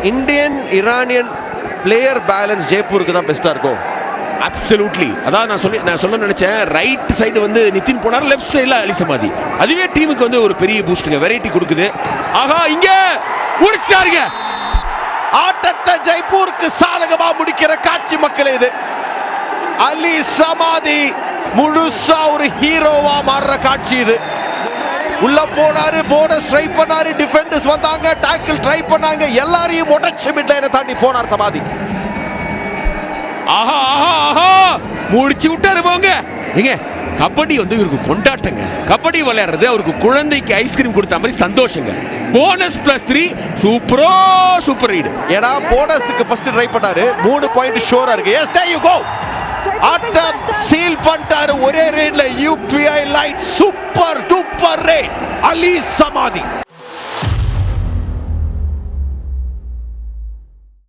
Indian Iranian player balance ஜெய்ப்பூருக்கு தான் பெஸ்டா இருக்கும். அப்சல்யூட்லி. அதான் நான் சொல்ல நினைச்சேன். ரைட் சைடு வந்து நிதின் போனார், லெஃப்ட் சைடுல அலி சமாதி. அதுவே டீமுக்கு வந்து ஒரு பெரிய பூஸ்ட்ங்க, வெரைட்டி கொடுக்குது. ஆஹா, இங்க முடிச்சாருங்க. ஆட்டத்தை ஜெய்ப்பூருக்கு சாதகமா முடிக்கிற காட்சி மக்களே இது. அலி சமாதி முழுசா ஒரு ஹீரோவா மாறுற காட்சி இது. உள்ள போனாரு, போனஸ் ட்ரை பண்ணாரு, டிஃபெண்டர்ஸ் வந்தாங்க, டாக்கிள் ட்ரை பண்ணாங்க, எல்லாரையும் உடைச்சு மிட்லைனை தாண்டி போனார் சமாதி. ஆஹா ஆஹா ஆஹா, முடிச்சு விட்டாரு போங்க. ஏங்க, கபடி வந்து இவருக்கு கொண்டாட்டங்க. கபடி விளையாடுறது அவருக்கு குழந்தைக்கு ஐஸ்கிரீம் கொடுத்த மாதிரி சந்தோஷங்க. போனஸ் +3 சூப்பரோ சூப்பர் ரைடு. ஏன்னா போனஸுக்கு ஃபர்ஸ்ட் ட்ரை பண்ணாரு, 3 பாயிண்ட் ஷோரா இருக்கு. Yes, there you go. ஆட்டம் சீல் பண்ணிட்டாரு ஒரே ரைட்ல. யூபிஐ லைட் சூப்பர் டூப்பர் ரைட். அலி சமாதி.